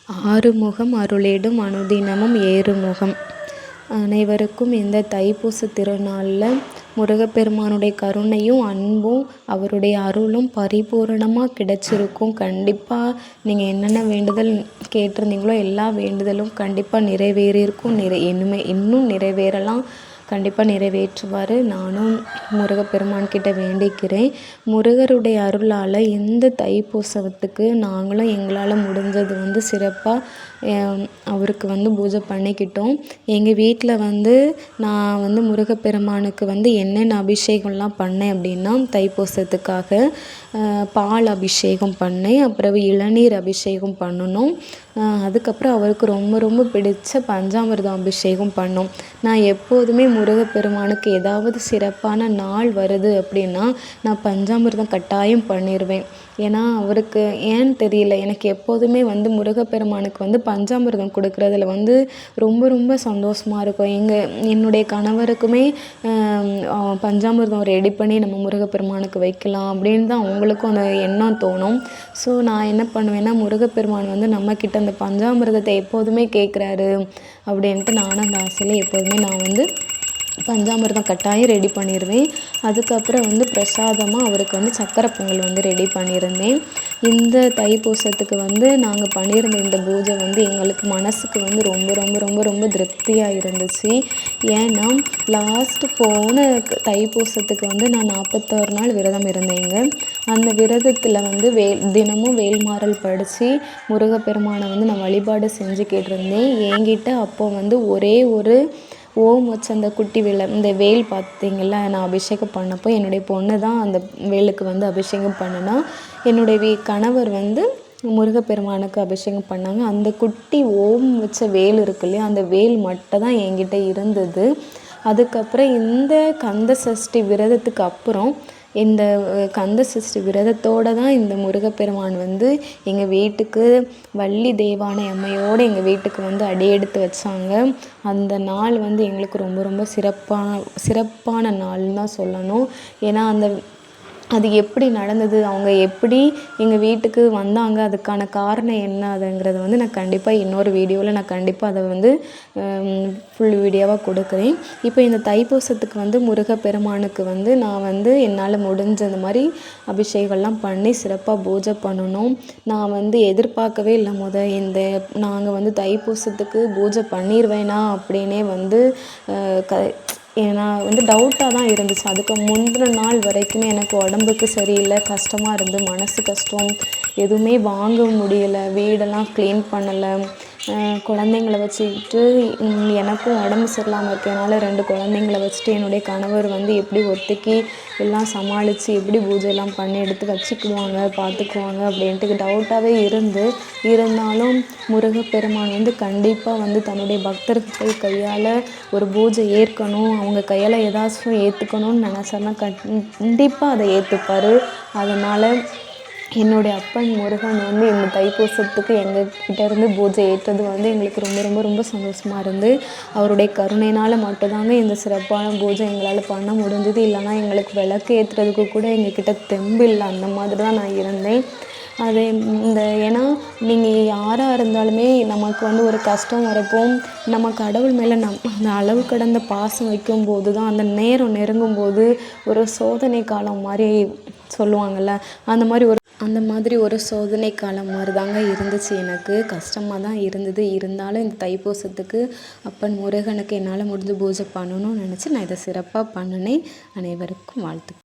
ஆறுமுகம் அருளிடும் அனுதினமும் ஏறுமுகம். அனைவருக்கும் இந்த தைப்பூச திருநாளில் முருகப்பெருமானுடைய கருணையும் அன்பும் அவருடைய அருளும் பரிபூரணமாக கிடைச்சிருக்கும். கண்டிப்பாக நீங்கள் என்னென்ன வேண்டுதல் கேட்டிருந்தீங்களோ எல்லா வேண்டுதலும் கண்டிப்பாக நிறைவேறியிருக்கும். இன்னும் நிறைவேறலாம். கண்டிப்பாக நிறைவேற்றுவார். நானும் முருகப்பெருமான்கிட்ட வேண்டிக்கிறேன். முருகருடைய அருளால் இந்த தைப்பூசத்துக்கு நாங்களும் எங்களால் முடிஞ்சது சிறப்பாக அவருக்கு பூஜை பண்ணிக்கிட்டோம். எங்கள் வீட்டில் நான் முருகப்பெருமானுக்கு என்னென்ன அபிஷேகம்லாம் பண்ணேன் அப்படின்னா, தைப்பூசத்துக்காக பால் அபிஷேகம் பண்ணேன். அப்புறம் இளநீர் அபிஷேகம் பண்ணணும். அதுக்கப்புறம் அவருக்கு ரொம்ப ரொம்ப பிடித்த பஞ்சாமிர்தம் அபிஷேகம் பண்ணோம். நான் எப்போதுமே முருகப்பெருமானுக்கு ஏதாவது சிறப்பான நாள் வருது அப்படின்னா நான் பஞ்சாமிர்தம் கட்டாயம் பண்ணிடுவேன். ஏன்னா அவருக்கு ஏன்னு தெரியல, எனக்கு எப்போதுமே முருகப்பெருமானுக்கு பஞ்சாமிர்தம் கொடுக்குறதுல ரொம்ப ரொம்ப சந்தோஷமாக இருக்கும். என்னுடைய கணவருக்குமே பஞ்சாமிர்தம் ரெடி பண்ணி நம்ம முருகப்பெருமானுக்கு வைக்கலாம் அப்படின்னு தான் அவங்களுக்கும் அந்த எண்ணம் தோணும். ஸோ நான் என்ன பண்ணுவேன்னா, முருகப்பெருமான் நம்மக்கிட்ட அந்த பஞ்சாமிர்தத்தை எப்போதுமே கேட்குறாரு அப்படின்ட்டு நானும் அந்த ஆசையில் எப்போதுமே நான் பஞ்சாமிர்தம் கட்டாயம் ரெடி பண்ணிடுவேன். அதுக்கப்புறம் பிரசாதமாக அவருக்கு சக்கரை பொங்கல் ரெடி பண்ணியிருந்தேன். இந்த தைப்பூசத்துக்கு நாங்கள் பண்ணியிருந்த இந்த பூஜை எங்களுக்கு மனசுக்கு ரொம்ப ரொம்ப ரொம்ப ரொம்ப திருப்தியாக இருந்துச்சு. ஏன்னா லாஸ்ட்டு போன தைப்பூசத்துக்கு நான் 41 நாள் விரதம் இருந்தேங்க. அந்த விரதத்தில் தினமும் வேல்மாறல் படித்து முருகப்பெருமானை நான் வழிபாடு செஞ்சுக்கிட்டு இருந்தேன். என்கிட்ட அப்போது ஒரே ஒரு ஓம் வச்ச அந்த குட்டி இந்த வேல் பார்த்தீங்களா, நான் அபிஷேகம் பண்ணப்போ என்னுடைய பொண்ணு தான் அந்த வேலுக்கு அபிஷேகம் பண்ணுனா. என்னுடைய கணவர் முருகப்பெருமானுக்கு அபிஷேகம் பண்ணாங்க. அந்த குட்டி ஓம் வச்ச வேல் இருக்கு இல்லையா, அந்த வேல் மட்டும் தான் என்கிட்ட இருந்தது. அதுக்கப்புறம் இந்த கந்த சஷ்டி விரதத்துக்கு அப்புறம் இந்த கந்த சஷ்டி விரதத்தோடு தான் இந்த முருகப்பெருமான் எங்கள் வீட்டுக்கு வள்ளி தெய்வானை அம்மையோடு எங்கள் வீட்டுக்கு அடியெடுத்து வச்சாங்க. அந்த நாள் எங்களுக்கு ரொம்ப ரொம்ப சிறப்பான நாள்னு தான் சொல்லணும். ஏன்னா அது எப்படி நடந்தது, அவங்க எப்படி எங்கள் வீட்டுக்கு வந்தாங்க, அதுக்கான காரணம் என்ன அதுங்கிறத நான் கண்டிப்பாக இன்னொரு வீடியோவில் நான் கண்டிப்பாக அதை ஃபுல் வீடியோவாக கொடுக்குறேன். இப்போ இந்த தைப்பூசத்துக்கு முருகப்பெருமானுக்கு நான் என்னால் முடிஞ்ச அந்த மாதிரி அபிஷேகம்லாம் பண்ணி சிறப்பாக பூஜை பண்ணணும். நான் எதிர்பார்க்கவே இல்லை. நாங்கள் தைப்பூசத்துக்கு பூஜை பண்ணிடுவேனா அப்படின்னே ஏன்னா டவுட்டாக தான் இருந்துச்சு. அதுக்கு முந்தின நாள் வரைக்குமே எனக்கு உடம்புக்கு சரியில்லை, கஷ்டமாக இருந்து மனசு கஷ்டம், எதுவுமே வாங்க முடியலை, வீடெல்லாம் க்ளீன் பண்ணலை. குழந்தைங்கள வச்சுக்கிட்டு எனக்கும் உடம்பு சரியில்லாமல் இருக்கிறதுனால 2 குழந்தைங்கள வச்சுட்டு என்னுடைய கணவர் எப்படி ஒத்திக்கி எல்லாம் சமாளித்து எப்படி பூஜையெல்லாம் பண்ணி எடுத்து வச்சுக்குவாங்க பார்த்துக்குவாங்க அப்படின்ட்டு டவுட்டாகவே இருந்தாலும் முருகப்பெருமான் கண்டிப்பாக தன்னுடைய பக்தர்கள் கையால் ஒரு பூஜை ஏற்கணும், அவங்க கையால் ஏதாச்சும் ஏற்றுக்கணும்னு நினச்சாருன்னா கண்டிப்பாக அதை ஏற்றுப்பார். அதனால் என்னுடைய அப்பன் முருகன் இந்த தைப்பூசத்துக்கு எங்ககிட்டேருந்து பூஜை ஏற்றது எங்களுக்கு ரொம்ப ரொம்ப ரொம்ப சந்தோஷமாக இருந்து, அவருடைய கருணையினால் மட்டும்தாங்க இந்த சிறப்பான பூஜை எங்களால் பண்ண முடிஞ்சது. இல்லைனா எங்களுக்கு விளக்கு ஏற்றுறதுக்கு கூட எங்ககிட்ட தெம்பு இல்லை. அந்த மாதிரி தான் நான் இருந்தேன். ஏன்னா நீங்கள் யாராக இருந்தாலுமே நமக்கு ஒரு கஷ்டம் வரப்போ நம்ம கடவுள் மேலே அந்த அளவு கடந்த பாசம் வைக்கும்போது தான் அந்த நேரம் நெருங்கும்போது ஒரு சோதனை காலம் மாதிரி சொல்லுவாங்கள்ல, அந்த மாதிரி ஒரு சோதனை காலம் மாதிரி தாங்க இருந்துச்சு. எனக்கு கஷ்டமாக தான் இருந்தது. இருந்தாலும் இந்த தைப்பூசத்துக்கு அப்பன் முருகனுக்கு என்னால் முடிஞ்ச பூஜை பண்ணணும்னு நினச்சி நான் இதை சிறப்பாக பண்ணினேன். அனைவருக்கும் வாழ்த்து.